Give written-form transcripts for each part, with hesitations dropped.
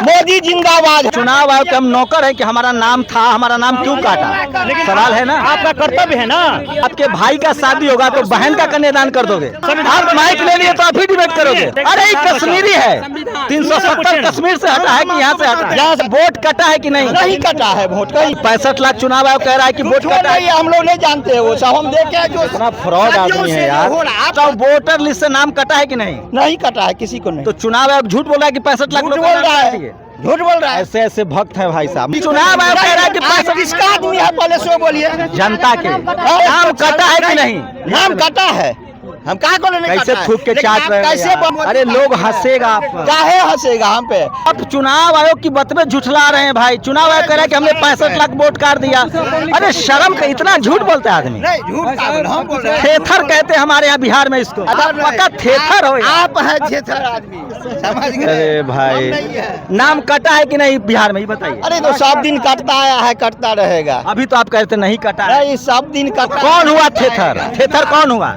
मोदी जिंदाबाद। चुनाव आयोग के हम नौकर है कि हमारा नाम था, हमारा नाम क्यों काटा? सवाल है ना, आपका कर्तव्य है ना। आपके भाई का शादी होगा तो बहन का कन्यादान कर दोगे? आप माइक ले लिए तो आप ही डिबेट करोगे? अरे ये कश्मीरी है, 370 कश्मीर से हटा है कि यहाँ से हटा? यहाँ से वोट कटा है कि नहीं? नहीं कटा है वोट। कहीं 65 लाख चुनाव आयोग कह रहा है कि वोट कटा है। हम लोग नहीं जानते वो सब, हम देखे जो इतना फ्रॉड आदमी है यार। तो वोटर लिस्ट से नाम कटा है कि नहीं? नहीं कटा है, किसी को नहीं। तो चुनाव आयोग झूठ बोल रहा है कि 65 लाख झूठ लोग बोल रहा है, झूठ बोल रहा है। ऐसे ऐसे भक्त है भाई साहब। चुनाव आयोग कह रहा है कि 65 किसका आदमी है पहले सो बोलिए। जनता के नाम कटा है कि नहीं? नाम कटा है, हम कहा को नहीं कैसे कटा है। थूक के लेकिन चाट आप रहे हैं कैसे यार? अरे लोग हंसेगा आप पर। काहे हंसेगा हम पे? अब चुनाव आयोग की बात में झुठला रहे हैं भाई। चुनाव आयोग कह रहा है कि हमने 65 लाख वोट काट दिया। अरे शर्म का इतना झूठ बोलता है आदमी। नहीं झूठ का हम बोल रहे हैं। थेथर कहते हैं हमारे यहाँ बिहार में इसको। पक्का थेथर हो यार। आप है थेथर आदमी, समझ गए? अरे भाई, हम नहीं है। नाम कटा है कि नहीं बिहार में, ये बताइए। अरे तो सब दिन कटता आया है, कटता रहेगा। अभी तो आप कहते नहीं कटा है। नहीं सब दिन कटता। कौन हुआ थेथर? थेथर कौन हुआ?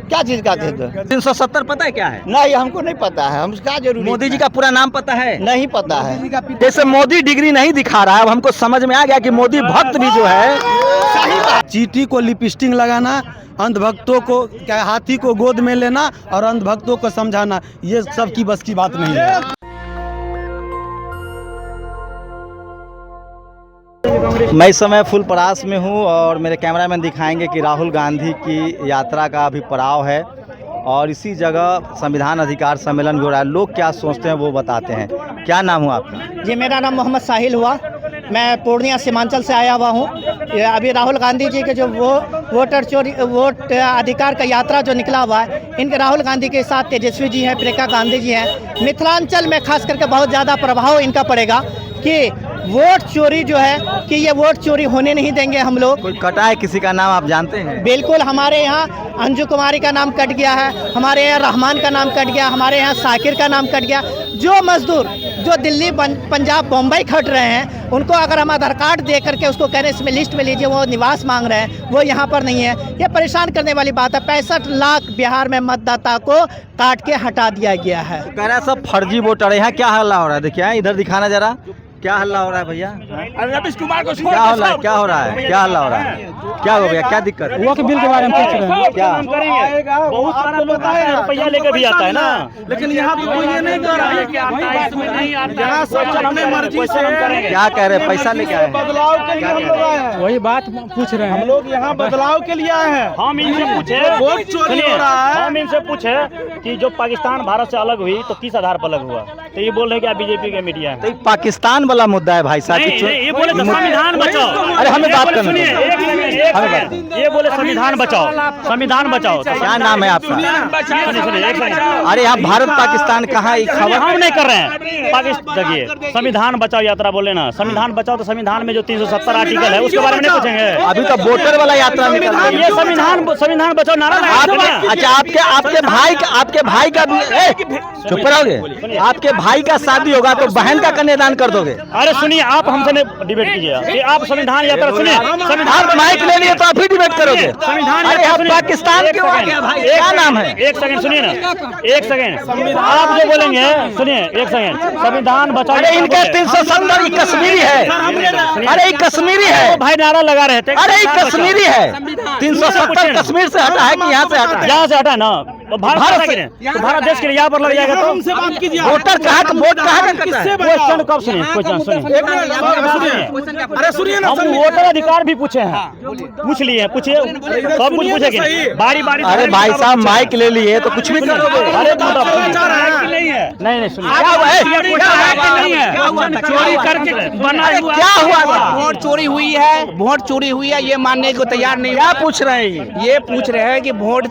क्या चीज का थेथर? 370 पता है क्या है? नहीं हमको नहीं पता है, हम क्या जरूरी। मोदी जी का पूरा नाम पता है? नहीं पता है। जैसे मोदी डिग्री नहीं दिखा रहा है, अब हमको समझ में आ गया कि मोदी भक्त भी जो है। चींटी को लिपस्टिक लगाना, अंधभक्तों को क्या हाथी को गोद में लेना और अंधभक्तों को समझाना, ये सब की बस की बात नहीं है। मैं इस समय फुल परास में हूँ और मेरे कैमरामैन दिखाएंगे कि राहुल गांधी की यात्रा का अभी पड़ाव है और इसी जगह संविधान अधिकार सम्मेलन भी हो रहा है। लोग क्या सोचते हैं वो बताते हैं। क्या नाम हुआ आपका? जी मेरा नाम मोहम्मद साहिल हुआ, मैं पूर्णिया सीमांचल से आया हुआ हूँ। अभी राहुल गांधी जी के जो वोट अधिकार का यात्रा जो निकला हुआ है, इनके राहुल गांधी के साथ तेजस्वी जी हैं, प्रियंका गांधी जी हैं। मिथिलांचल में खास करके बहुत ज़्यादा प्रभाव इनका पड़ेगा कि वोट चोरी जो है कि ये वोट चोरी होने नहीं देंगे हम लोग। कोई कटा है किसी का नाम आप जानते हैं? बिल्कुल, हमारे यहाँ अंजू कुमारी का नाम कट गया है, हमारे यहाँ रहमान का नाम कट गया, हमारे यहाँ साकिर का नाम कट गया। जो मजदूर जो दिल्ली पंजाब बम्बई खट रहे हैं, उनको अगर हम आधार कार्ड दे करके उसको कह रहे हैं इसमें लिस्ट में लीजिए, वो निवास मांग रहे हैं, वो यहाँ पर नहीं है। ये परेशान करने वाली बात है। 65 लाख बिहार में मतदाता को काट के हटा दिया गया है। कह रहा है सब फर्जी वोटर है। यहाँ क्या हल्ला हो रहा है? देखिए इधर दिखाना जरा, क्या हल्ला हो रहा है भैया? रमेश कुमार को क्या हल्ला है? क्या हो रहा है? क्या हल्ला हो रहा है? क्या हो गया? क्या दिक्कत है? वक्त बिल के बारे में पूछ रहे हैं। क्या? बहुत सारा लोग रुपया लेके भी आता है ना, लेकिन यहाँ तो कोई ये नहीं कर रहा है कि यहाँ सब अपने मर्जी से क्या कह रहे हैं? पैसा लेके आए हैं? बदलाव के लिए हम लोग आए हैं। वही बात पूछ रहे हैं। हम लोग यहाँ बदलाव के लिए आए हैं। हम इनसे पूछे, वोट चोरी हो रहा है। हम इनसे पूछे कि जो पाकिस्तान भारत से अलग हुई तो किस आधार पर अलग हुआ, तो ये बोल रहे हैं कि आप बीजेपी के मीडिया है। तो ये पाकिस्तान वाला मुद्दा है भाई साहब। ये बोले तो संविधान बचाओ। अरे हमें बात करना सुनिए, है। एक सेकंड, ये बोले संविधान बचाओ, संविधान बचाओ। क्या नाम है आपका? सुनिए एक सेकंड। अरे आप भारत पाकिस्तान कहाँ? खबर हम नहीं कर रहे हैं। पाकिस्तान देखिए, संविधान बचाओ यात्रा बोले ना, संविधान बचाओ तो संविधान में जो 370 आर्टिकल है उसके बारे में नहीं पूछेंगे। अभी तो वोटर वाला यात्रा निकल रही है। ये संविधान बचाओ नारा अच्छा आपके भाई का भी चुप रहोगे? आपके भाई का शादी होगा तो बहन का कन्यादान कर दोगे? अरे सुनिए, आप हमसे नहीं डिबेट कीजिए कि आप संविधान यात्रा सुनिए। आप माइक ले लिए तो आप ही डिबेट करोगे? संविधान अरे आप पाकिस्तान के हो गया भाई। क्या नाम है? एक सेकंड सुनिए ना, एक सेकंड। आप जो बोलेंगे सुनिए, एक सेकंड। संविधान बचाओ। अरे इनके 370 कश्मीरी है। अरे ये कश्मीरी है भाई, नारा लगा रहे थे। अरे ये कश्मीरी है। 370 कश्मीर से हटा है कि यहाँ से हटा है? यहाँ से हटा ना, तो भारत देश के लिए यहाँ पर लग जाएगा तो वोटर कहाँ का वोट कहाँ का करता है? क्वेश्चन कब सुनिए, क्वेश्चन सुनिए। अरे सुनिए ना, हम वोटर अधिकार भी पूछे हैं, पूछ लिए हैं, पूछिए सब कुछ पूछेंगे बारी बारी। अरे भाई साहब माइक ले लिए तो कुछ भी करोगे? अरे नहीं सुनिए, चोरी करके बना हुआ क्या हुआ? वोट चोरी हुई है, वोट चोरी हुई है, ये मानने को तैयार नहीं। क्या पूछ रहे हैं? ये पूछ रहे हैं कि वोट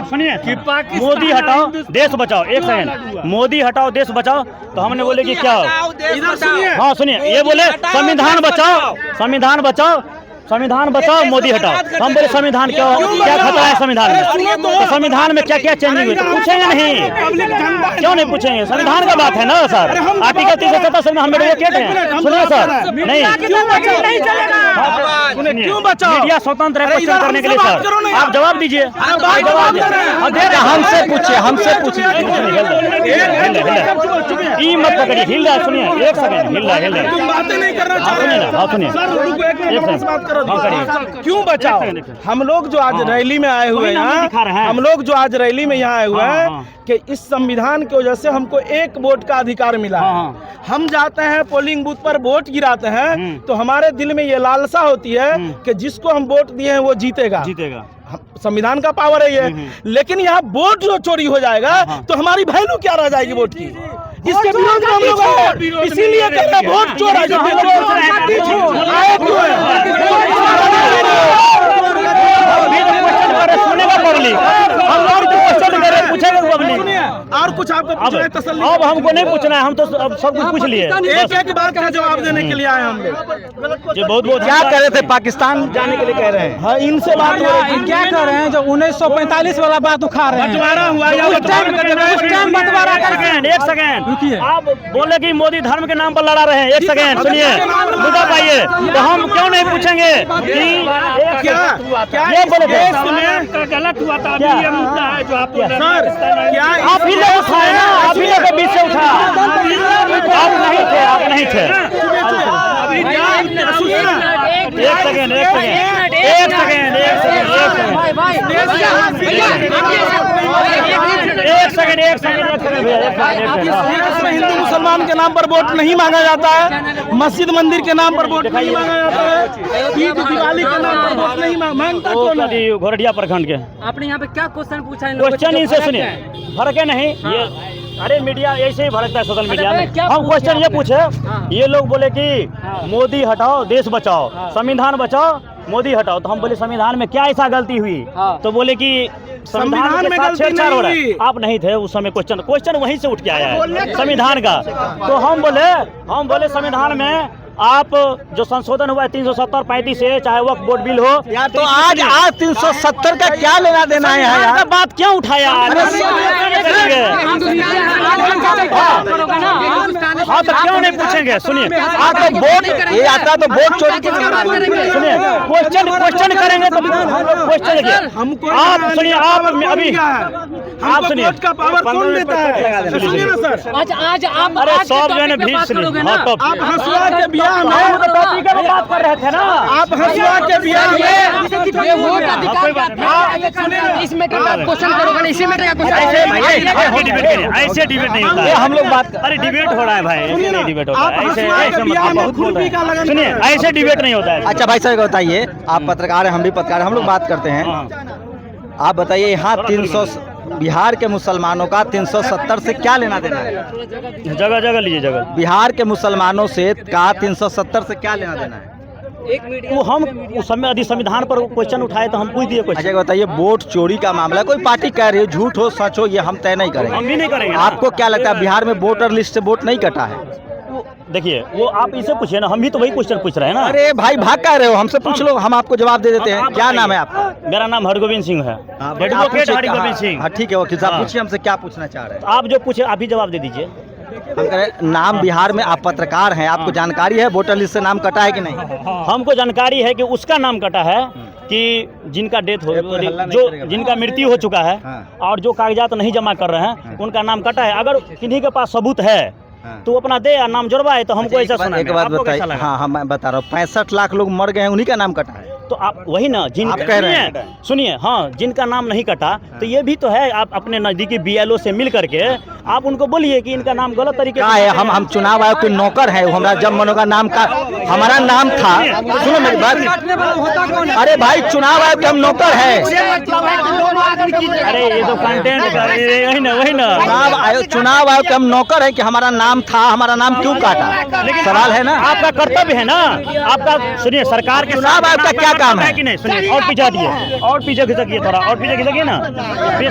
सुनिए कि मोदी हटाओ देश बचाओ। एक सेकंड, मोदी हटाओ देश बचाओ, तो हमने बोले कि क्या? हाँ सुनिए, ये बोले संविधान बचाओ, संविधान बचाओ, संविधान बचाओ मोदी हटाओ। हम बोले संविधान क्या खतरा है संविधान में, तो संविधान में क्या क्या चेंजिंग हुई तो पूछेंगे नहीं, क्यों नहीं पूछेंगे? संविधान का बात है ना सर, आर्टिकल 370 में हम एडवोकेट हैं। सुनिए सर, नहीं क्यों बचाओ? मीडिया स्वतंत्र है क्वेश्चन करने के लिए सर, आप जवाब दीजिए। हमसे पूछिए ई मत पकड़िए, हिल रहा है, सुनिए एक सेकंड, हिल रहा है, बातें नहीं करना सुनिए क्यों बचाओ? हम लोग जो आज रैली में आए हुए हैं, हम लोग जो आज रैली में यहाँ आए हुए हैं कि इस संविधान की वजह से हमको एक वोट का अधिकार मिला है। हम जाते हैं पोलिंग बूथ पर वोट गिराते हैं तो हमारे दिल में ये लालसा होती है कि जिसको हम वोट दिए हैं वो जीतेगा। संविधान का पावर है ये, लेकिन यहाँ वोट जो चोरी हो जाएगा तो हमारी वैल्यू क्या रह जाएगी वोट की? इसके विरोध में हम लोग हैं, इसीलिए कहते हैं वोट चोर है। सुनेगा पब्लिक, हम और क्वेश्चन करें, पूछेगा पब्लिक। और कुछ आपको पूछना है? तसल्ली अब हमको नहीं पूछना है, हम तो अब सब कुछ पूछ लिए। एक एक बात का जवाब देने के लिए आए हम लोग। ये बहुत बहुत क्या कह रहे थे? पाकिस्तान जाने के लिए कह रहे हैं। हाँ, इनसे बात हो रही थी। क्या कर रहे हैं? जो 1945 वाला बात उखा रहे हैं, बंटवारा हुआ या बंटवारा एक सेकेंड, आप बोले कि मोदी धर्म के नाम पर लड़ा रहे हैं। एक सेकेंड सुनिए, मुद्दा पाइए, तो हम क्यों नहीं पूछेंगे कि क्या ये बोले थे गलत हुआ था? ये मुद्दा है जो आप सर क्या आप ही लोग उठाए ना, आप ही लोग के बीच से उठा, आप नहीं थे, आप नहीं थे। एक सेकेंड हिंदू मुसलमान के नाम पर वोट नहीं मांगा जाता है, मस्जिद मंदिर के नाम पर वोट नहीं मांगा जाता है, ईद दिवाली के नाम पर वोट नहीं मांगता कौन है? घोरडिया प्रखंड के आपने यहाँ पे क्या क्वेश्चन पूछा है? क्वेश्चन इनसे सुनिए, फर्क है नहीं ये। अरे मीडिया ऐसे ही भड़कता है सोशल मीडिया में। हम क्वेश्चन ये पूछे, ये लोग बोले कि मोदी हटाओ देश बचाओ, संविधान बचाओ मोदी हटाओ, तो हम बोले संविधान में क्या ऐसा गलती हुई? तो बोले कि संविधान में छेड़छाड़ हो रहा है। आप नहीं थे उस समय, क्वेश्चन वहीं से उठ के आया है संविधान का। तो हम बोले संविधान में आप जो संशोधन हुआ है 370 35 से, चाहे वक्फ बोर्ड बिल हो, या तो आज 370 का क्या लेना देना है यार? बात क्यों उठाया? हाँ तो क्यों नहीं पूछेंगे? सुनिए, आपको वोट ये आता तो वोट चोरी के सुनिए, क्वेश्चन करेंगे तो क्वेश्चन देखिए। आप सुनिए, आप अभी आप सुनिए का पावर कौन देता है? सुनिए ना सर, आज आप अरे सब जो है भीड़ सुनिए। हाँ तो आप हंसुआ के बियाह में टॉपिक में बात कर रहे थे ना, आप हंसुआ के बियाह में ये वोट अधिकार का था, इस मैटर का क्वेश्चन करोगे ना, इसी मैटर का क्वेश्चन। ऐसे डिबेट नहीं होता है। हम लोग बात अरे डिबेट हो रहा है भाई, ऐसे नहीं डिबेट होता है। ऐसे बियाह में बहुत बोल रहे खुरपी का हैं। लगन सुनिए, ऐसे डिबेट नहीं होता है। अच्छा भाई साहब बताइए, आप पत्रकार हैं, हम भी पत्रकार हैं, हम लोग बात करते हैं। आप बताइए, यहाँ 300 बिहार के मुसलमानों का 370 से क्या लेना देना है? जगह जगह लीजिए जगह। बिहार के मुसलमानों से का 370 से क्या लेना देना है? वो हम उस समय यदि संविधान पर क्वेश्चन उठाए तो हम पूछ दिए क्वेश्चन। अच्छा बताइए, वोट चोरी का मामला, कोई पार्टी कह रही है, झूठ हो सच हो, ये हम तय नहीं करेंगे। हम भी नहीं करेंगे। आपको क्या लगता है बिहार में वोटर लिस्ट से वोट नहीं कटा है? देखिए, वो आप इसे पूछिए ना, हम भी तो वही क्वेश्चन पूछ रहे हैं ना। अरे भाई भाग कह रहे हो, हमसे पूछ लो, हम आपको जवाब दे देते हैं। क्या नाम है आपका? मेरा नाम हरगोविंद सिंह है, एडवोकेट हरगोविंद सिंह। हाँ ठीक है, वकील साहब पूछिए हमसे क्या पूछना चाह रहे हैं। आप जो पूछे आप ही जवाब दे दीजिए। हम कह रहे नाम, बिहार में आप पत्रकार हैं, आपको जानकारी है वोटर लिस्ट से नाम कटा है कि नहीं? हमको जानकारी है कि उसका नाम कटा है कि जिनका डेथ हो, जो जिनका मृत्यु हो चुका है और जो कागजात नहीं जमा कर रहे हैं उनका नाम कटा है। अगर किन्हीं के पास सबूत है तो अपना दे या नाम जुड़वाए, तो हमको ऐसा सुना। एक बात बताइए, हाँ हाँ मैं बता रहा हूँ, 65 लाख लोग मर गए हैं, उन्हीं का नाम कटा है। तो आप वही ना जिन आप कह रहे हैं। सुनिए, हाँ जिनका नाम नहीं कटा तो ये भी तो है, आप अपने नजदीकी BLO से मिल करके आप उनको बोलिए कि इनका नाम गलत तरीके से है। हम चुनाव आयोग के नौकर हैं, हमारा जब मनो का नाम का हमारा नाम था। सुनो मेरी बात, अरे भाई चुनाव आयोग के हम नौकर हैं। अरे ये तो कंटेंट वही ना चुनाव आयोग के हम नौकर हैं कि हमारा नाम था, हमारा नाम क्यों काटा? लेकिन सवाल है ना, आपका कर्तव्य है ना आपका। सुनिए, सरकार के चुनाव आयोग का क्या काम है कि नहीं? सुनिए, और पीछे दिए, और पीछे खिसकिए, थोड़ा और पीछे खिसकिए ना।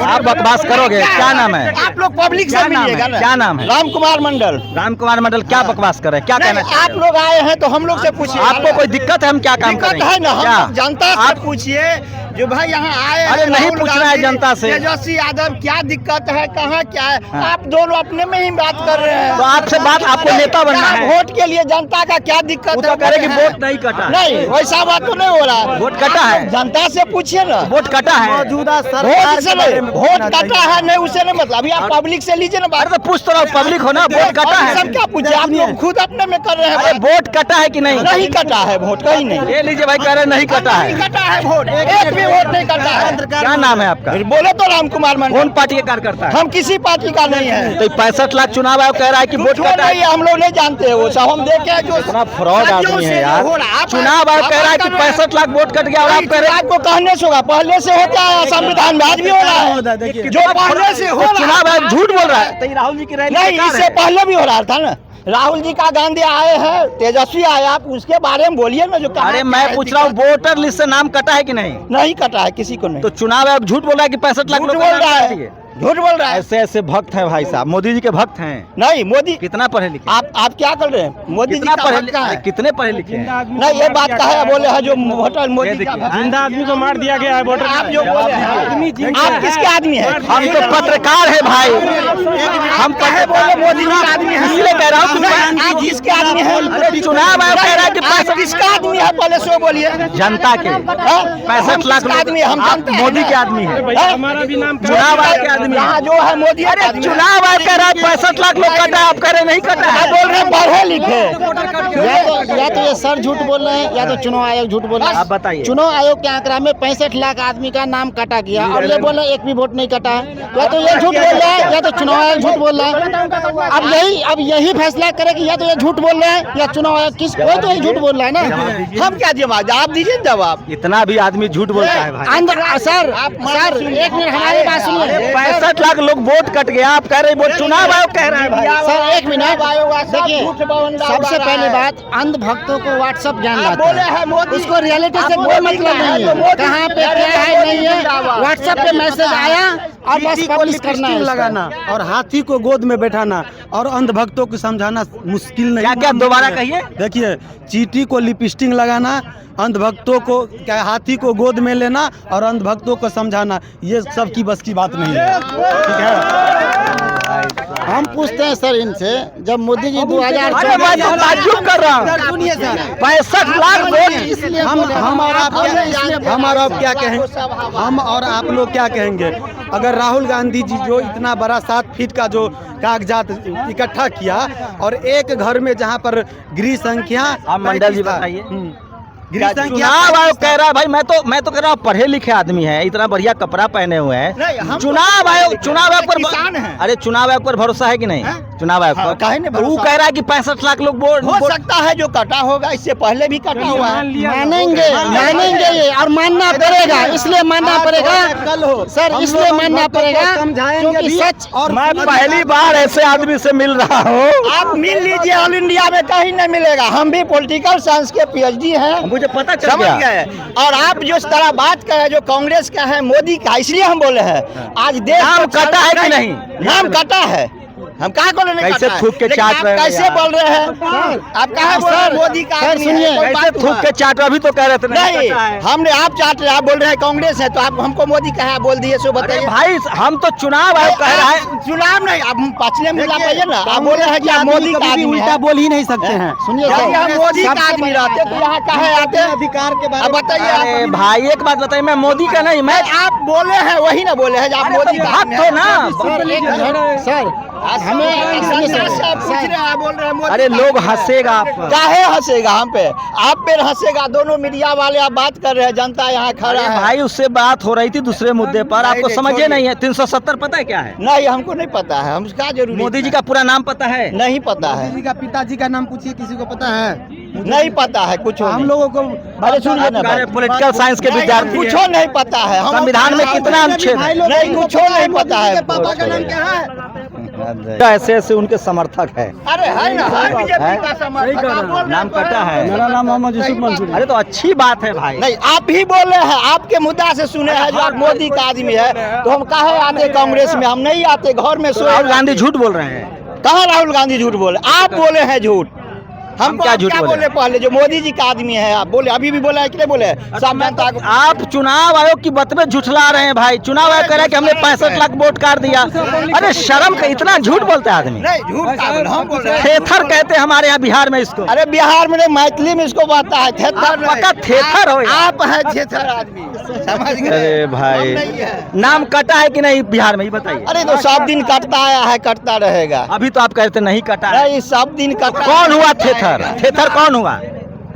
आप बकवास करोगे, क्या नाम है? आप लोग पब्लिक से नाम मिलेगा है? ना। क्या नाम है? राम कुमार मंडल। राम कुमार मंडल क्या बकवास कर रहे हैं? क्या कहना नहीं, आप लोग आए हैं तो हम लोग से पूछिए। आपको कोई दिक्कत है? हम क्या काम दिक्कत करें? है ना, क्या? हम जनता से पूछिए जो भाई यहाँ आए हैं। अरे नहीं राहुल पूछना है गांधी, जनता से। तेजस्वी यादव क्या दिक्कत है, कहाँ क्या है? हाँ। आप दोनों अपने में ही बात कर रहे हैं। तो आपसे बात, आपको नेता बनना क्या है। वोट के लिए जनता का क्या दिक्कत वो है? तो कह रहे कि वोट नहीं कटा है। नहीं, वैसा बात तो नहीं हो रहा है। वोट कटा है। जनता से पूछिए ना। वोट कटा है। मौजूदा वोट सरकार से के बारे नहीं, में वोट पूछना कटा चाहिए। है नहीं उसे नहीं मतलब। अभी आप पब्लिक से लीजिए ना अरे बात। तो पूछ तो रहा हूँ, पब्लिक हो ना, वोट कटा है। सब क्या पूछे? आप लोग खुद अपने में कर रहे अरे हैं। वोट कटा है कि नहीं? नहीं कटा है वोट, कहीं नहीं। ये लीजिए भाई, कह रहे नहीं कटा नहीं है। कटा है वोट, एक भी वोट नहीं कटा है। क्या नाम है आपका? बोले तो राम कुमार मंडल। कौन पार्टी के कार्यकर्ता है? हम किसी पार्टी का नहीं है। तो 65 लाख चुनाव आयोग कह रहा है कि वोट कुछ कटा नहीं है। है, हम लोग नहीं जानते वो सब। हम देखे जो इतना फ्रॉड आदमी है यार। हो रहा है। आप- चुनाव आयोग आप कह रहा है कि कर रहे हैं। 65 लाख वोट कट गया और आप कह रहे हैं आपको कहने से होगा, पहले से होता है संविधान में, आज भी हो रहा है। देखिए, जो पहले से हो तो रहा चुनाव आयोग झूठ बोल रहा है। तो ये राहुल जी की रैली नहीं, बेकार इससे है। पहले भी हो रहा था ना। राहुल जी का गांधी आए हैं, तेजस्वी आए, आप उसके बारे में बोलिए ना। जो कहा अरे मैं पूछ रहा हूँ, वोटर लिस्ट से नाम कटा है कि नहीं? नहीं कटा है, किसी को नहीं। तो चुनाव आयोग झूठ बोल रहा है कि 65 लाख झूठ लोग बोल का नाम रहा कटा है, दिए। झूठ बोल रहा है। ऐसे ऐसे भक्त हैं भाई साहब, मोदी जी के भक्त हैं। नहीं, मोदी कितना पढ़े लिखे? आप क्या कर रहे हैं? मोदी जी कितना का पढ़े भक्त कहाँ लिखे? है? कितने पढ़े लिखे हैं? नहीं, ये बात का है बोले है जो होटल मोदी ये का देखिए, भक्त। जिंदा आदमी को मार दिया गया है वोटर। आप जो बोले हैं, आप किसके आदमी है? हम तो पत्रकार है भाई। हम कहे बोले मोदी जी का आदमी है, इसलिए कह रहा हूँ कि आप किसके आदमी है? अरे चुनाव आयोग कह रहा है कि आप किसका आदमी है? पहले सो बोलिए। जनता के 65 लाख किसका आदमी है? हम आप जानते हैं मोदी ना। के आदमी है। हाँ? हमारा भी नाम चुनाव आयोग के आदमी यहाँ है। जो है मोदी का अरे आदमी है। चुनाव आयोग कह रहा है 65 लाख लोग कटा है, आप कह रहे नहीं कटा आप है। बोल रहे हैं पढ़े लिखे। या तो ये सर झूठ बोल रहे हैं, या तो चुनाव आयोग झूठ बोल रहा है। आप बताइए। चुनाव आयोग के आंकड़ा में 65 लाख आदमी का नाम काटा गया और ये बोल रहे हैं एक भी वोट नहीं कटा है। या तो ये झूठ बोल रहा है, या तो चुनाव आयोग झूठ बोल रहा है। अब यही फैसला करे कि या तो ये झूठ बोल रहे हैं या चुनाव आयोग किस, कोई तो ये झूठ बोल रहा है ना। हम क्या जवाब आप दीजिए जवाब। इतना भी आदमी झूठ बोलता है भाई। सर एक मिनट हमारी बात सुनिए। 65 लाख लोग वोट कट गया, आप कह रहे वोट चुनाव आयोग कह रहा है भाई। सर एक मिनट देखिए, सबसे पहली बात, अंध भक्तों को व्हाट्सएप ज्ञान लाता है, उसको रियलिटी से कोई मतलब नहीं है। कहाँ पे क्या है नहीं है, व्हाट्सएप पे मैसेज आया और बस पब्लिश करना है। लगाना और हाथी को गोद में बैठाना और अंध भक्तों को समझाना मुश्किल नहीं। क्या क्या दोबारा कहिए? देखिए, चींटी को लिपस्टिक लगाना, अंध भक्तों को क्या हाथी को गोद में लेना और अंध भक्तों को समझाना, ये सब की बस की बात नहीं है। ठीक है, हम पूछते हैं सर इनसे, जब मोदी जी अरे मैं तो ताज्जुब कर रहा हूँ। 65 लाख वोट। हम और आप क्या कहेंगे? हम और आप लोग क्या कहेंगे? अगर राहुल गांधी जी जो इतना बड़ा 7 फीट का जो कागजात इकट्ठा किया और एक घर में जहाँ पर गृह संख्या आप मंडल जी 35 था। बताइए। गृह संख्या चुनाव आयोग कह रहा है भाई, मैं तो कह रहा हूँ पढ़े लिखे आदमी है, इतना बढ़िया कपड़ा पहने हुए हैं। चुनाव आयोग किसान पर, हैं। अरे चुनाव आयोग पर भरोसा है कि नहीं? चुनाव आयोग हाँ, काहे नहीं पर भरोसा? वो कह रहा है कि 65 लाख लोग हो वोट। सकता है जो कटा होगा, इससे पहले भी कटा हुआ है। मानेंगे ये और मानना पड़ेगा, इसलिए मानना पड़ेगा। कल हो सर इसलिए मानना पड़ेगा क्योंकि सच और मैं पहली बार ऐसे आदमी से मिल रहा हूँ। आप मिल लीजिए, ऑल इंडिया में कहीं नहीं मिलेगा। हम भी पॉलिटिकल साइंस के PhD हैं, मुझे पता चल समझ गया। गए। और आप जो इस तरह बात कर रहे हैं, जो कांग्रेस का है, मोदी का, इसलिए हम बोले हैं आज देश नाम को कटा है कि नहीं? नाम कटा है। हम कहा बोले नहीं कैसे कटा है? थूक के लेकिन चाट आप रहे हैं कैसे यार? बोल रहे हैं? आप कहा बोल रहे हैं मोदी का आदमी है, सुनिए, कोई कैसे बात थूक हुआ? के चाट, अभी तो कह रहे थे नहीं, कटा है। हमने आप चाट रहे, आप बोल रहे हैं कांग्रेस है, तो आप हमको मोदी कहा बोल दिए, सो अरे बताइए। भाई हम तो चुनाव आयोग कह रहा है। चुनाव नहीं, आप पछले मिला पाइए ना। आप बोल रहे हैं कि आप मोदी का आदमी उल्टा है। बोल ही नहीं सकते हैं। सुनिए यदि हम मोदी का आदमी रहते तो यहाँ कहे आते? अधिकार के अब बताइए अरे आप। भाई एक बात बताइए, मैं मोदी का नहीं, मैं आप बोले हैं वही ना बोले हैं, आप मोदी का आदमी भक्त हो ना। सर हमें पूछ रहे हैं, आप बोल रहे हैं मोदी अरे का लोग आदमी है। हंसेगा आप पर। काहे हंसेगा हम पे? आप पे हंसेगा, दोनों मीडिया वाले आप बात कर रहे हैं, जनता यहाँ खड़ा अरे है। भाई उससे बात हो रही थी दूसरे मुद्दे पर, आपको नहीं, समझे छोड़िए। नहीं है। 370 पता है क्या है? नहीं, हमको नहीं पता है, हम क्या जरूरी मोदी जी का पूरा नाम पता है? नहीं पता है, जी का पिताजी का नाम पूछिए, किसी को पता है? नहीं पता है कुछ। हम लोगों को अरे सुनिए ना, पॉलिटिकल साइंस के विद्यार्थी कुछ हैं। नहीं पता है। हम संविधान में कितना अनुच्छेद है? नहीं, कुछ नहीं पता है। पापा का नाम क्या है? ऐसे ऐसे उनके समर्थक है। अरे है ना, बीजेपी का समर्थक नाम कटा है। मेरा नाम मोहम्मद यूसुफ मंसूर। अरे तो अच्छी बात है भाई। नहीं, आप ही बोले हैं, आपके मुद्दा से सुने हैं जो आप मोदी का आदमी है, तो हम काहे आते कांग्रेस में? हम नहीं आते, घर में सोए। राहुल गांधी झूठ बोल रहे हैं। कहाँ राहुल गांधी झूठ बोले? आप बोले हैं झूठ। हम क्या झूठ बोले? बोले? पहले जो मोदी जी का आदमी है आप बोले, अभी भी बोला है कि नहीं बोले? सब जनता को आप चुनाव आयोग की बात में झुठला रहे हैं भाई। चुनाव आयोग कह रहा है कि हमने 65 लाख वोट काट दिया। अरे शर्म का, इतना झूठ बोलता है आदमी। नहीं, झूठ का बोले, हम बोल रहे हैं। थेथर कहते हैं हमारे यहाँ बिहार में इसको। अरे बिहार में नहीं, मैथिली में इसको बाता है थेथर। पक्का थेथर हो। आप है थेथर आदमी, समझ गए? अरे भाई, हम नहीं है। नाम कटा है कि नहीं बिहार में, ये बताइए। अरे तो सब दिन कटता आया है, कटता रहेगा। अभी तो आप कहते नहीं कटा है। नहीं, सब दिन कटता। कौन हुआ थेथर? थेथर कौन हुआ?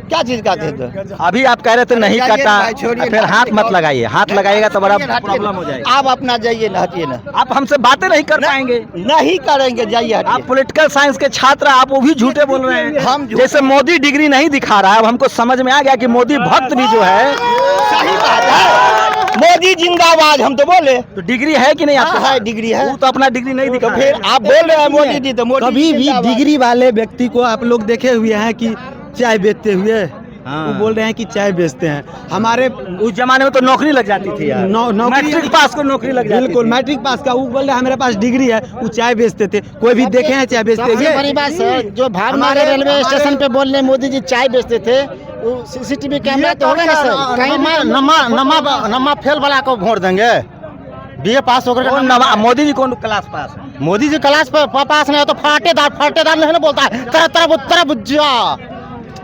क्या चीज का थेथर? अभी आप कह रहे थे नहीं जाइए कटा, भाई, छोड़िए, फिर हाथ मत लगाइए। हाथ लगाइएगा तो बड़ा हटिए ना, प्रॉब्लम हो जाएगा। आप अपना जाइए ना, हटिए ना। आप हमसे बातें नहीं कर पाएंगे। नहीं करेंगे, जाइए आप हटिए। पॉलिटिकल साइंस के छात्र, आप वो भी झूठे बोल रहे हैं। हम झूठे- जैसे मोदी डिग्री नहीं दिखा रहा है, अब हमको समझ में आ गया कि मोदी भक्त भी जो है। सही बात है, मोदी जिंदाबाद हम तो बोले। तो डिग्री है कि नहीं आपके हाँ, है, पास? डिग्री है। वो तो अपना डिग्री नहीं दिखा तो फिर आप बोल रहे हैं मोदी जी, तो मोदी कभी भी जिंदाबाद। डिग्री वाले व्यक्ति को आप लोग देखे हुए हैं कि चाय बेचते हुए? हाँ। वो बोल रहे हैं कि चाय बेचते हैं। हमारे उस जमाने में तो नौकरी लग जाती थी यार। नौकरी मैट्रिक पास को नौकरी लग जाती बिल्कुल थी। मैट्रिक पास का, वो बोल रहे हैं मेरे पास डिग्री है। वो चाय बेचते थे, कोई भी देखे हैं चाय बेचते सबसे हुए? बड़ी बात सर, जो भावनगर रेलवे स्टेशन पे बोल रहे मोदी जी चाय बेचते थे, वो सीसीटीवी कैमरा तो होगा ना सर? कहीं नमा फेल वाला को वोट देंगे? बीए पास होकर कौन मोदी जी कौन क्लास पास है? मोदी जी क्लास पास नहीं हो तो फाटेदार नहीं ना बोलता है, तरह जा।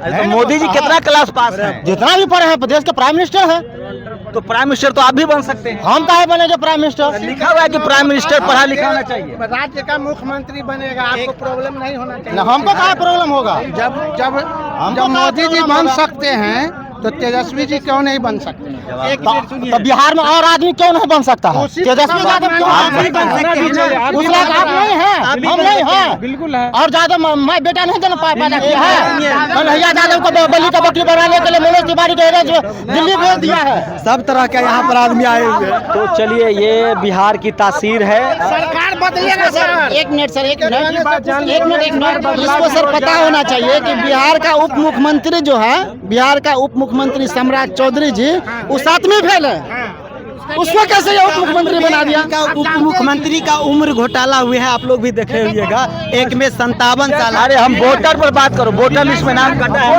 तो मोदी जी कितना क्लास पास है? जितना भी पढ़े हैं देश के प्राइम मिनिस्टर है। तो प्राइम मिनिस्टर तो आप भी बन सकते हैं। हम काहे बने जो प्राइम मिनिस्टर? लिखा हुआ है कि प्राइम मिनिस्टर पढ़ा लिखा होना चाहिए। राज्य का मुख्यमंत्री बनेगा, आपको प्रॉब्लम नहीं होना चाहिए। हमको काहे प्रॉब्लम होगा? जब मोदी जी बन सकते हैं तो तेजस्वी जी क्यों नहीं बन सकते? तो बिहार में और आदमी क्यों नहीं बन सकता है? तेजस्वी यादव क्यों नहीं बन सकते हैं? उस लायक आप नहीं हैं, हम नहीं हैं। बिल्कुल है। और ज्यादा मैं बेटा नहीं देना पैदा किया है। कन्हैया यादव को बलि का बकरी बनाने के लिए मनोज तिवारी को दिल्ली भेज दिया है। सब तरह के यहाँ पर आदमी आए हुए हैं। तो चलिए, ये बिहार की तासीर है। सरकार बदलेगा सर। एक मिनट सर, एक मिनट। इसको सर पता होना चाहिए कि बिहार का उप मुख्यमंत्री जो है, बिहार का उप मुख्यमंत्री सम्राट चौधरी जी, वो 7वीं फेल है। उसको कैसे ये उप मुख्यमंत्री बना दिया? उप मुख्यमंत्री का उम्र घोटाला हुए हैं, आप लोग भी देखे होइएगा। एक में 57 साल। अरे हम वोटर पर बात करो, वोटर लिस्ट में नाम कटा है।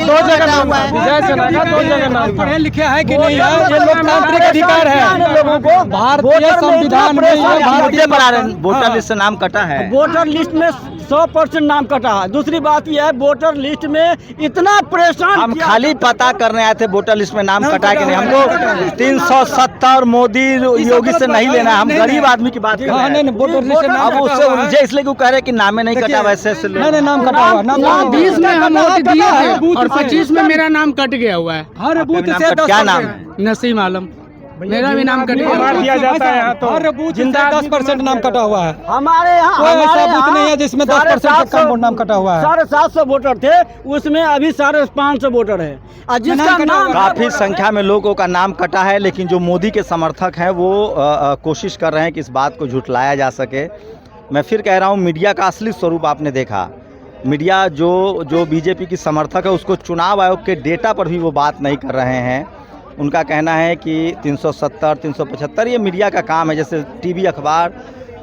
दो जगह नाम हुआ है। पढ़े लिखे हैं कि नहीं है? ये लोकतांत्रिक अधिकार है लोगों को। भारतीय संविधान में। मुद्दे पर आ रहे हैं, वोटर लिस्ट से नाम कटा है। वोटर लिस्ट में 100% नाम कटा है। दूसरी बात यह है, वोटर लिस्ट में इतना परेशान हम खाली पता करने आए थे वोटर लिस्ट में नाम कटा है कि नहीं। हमको 370 मोदी योगी से नहीं लेना, हम गरीब आदमी की बात कर रहे हैं। वोटर लिस्ट में अब उससे उलझे इसलिए क्यों कह रहे कि नामे नहीं कटा, वैसे ऐसे लोग। नहीं, नाम कटा हुआ। नाम 20 में हम वोट दिए हैं और 25 में मेरा नाम कट गया हुआ है। हर बूथ नाम से कट- क्या नाम? नसीम आलम, मेरा भी नाम कट गया। दिया जाता है यहाँ तो। हर बूथ से 10% नाम कटा हुआ है। हमारे यहाँ कोई ऐसा बूथ नहीं है जिसमें 10% से कम नाम कटा हुआ है। 750 वोटर थे, उसमें अभी 550 वोटर है। और जिसका नाम काफी संख्या में लोगों का नाम कटा है, लेकिन जो मोदी के समर्थक हैं वो कोशिश कर रहे हैं कि इस बात को झुठलाया जा सके। मैं फिर कह रहा हूँ, मीडिया का असली स्वरूप आपने देखा। मीडिया जो बीजेपी की समर्थक है, उसको चुनाव आयोग के डेटा पर भी वो बात नहीं कर रहे हैं। उनका कहना है कि 370, 375 ये मीडिया का काम है। जैसे टीवी अखबार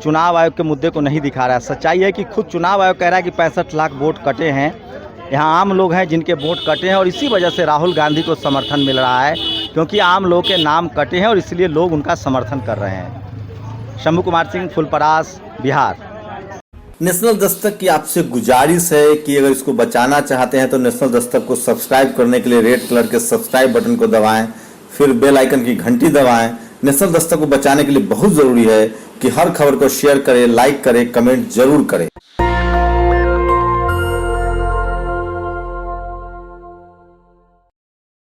चुनाव आयोग के मुद्दे को नहीं दिखा रहा है। सच्चाई है कि खुद चुनाव आयोग कह रहा है कि 65 लाख वोट कटे हैं। यहाँ आम लोग हैं जिनके वोट कटे हैं, और इसी वजह से राहुल गांधी को समर्थन मिल रहा है, क्योंकि आम लोग के नाम कटे हैं और इसलिए लोग उनका समर्थन कर रहे हैं। शंभू कुमार सिंह, फुलपरास, बिहार। नेशनल दस्तक की आपसे गुजारिश है कि अगर इसको बचाना चाहते हैं तो नेशनल दस्तक को सब्सक्राइब करने के लिए रेड कलर के सब्सक्राइब बटन को दबाएं, फिर बेल आइकन की घंटी दबाएं। नेशनल दस्तक को बचाने के लिए बहुत जरूरी है कि हर खबर को शेयर करें, लाइक करें, कमेंट जरूर करें।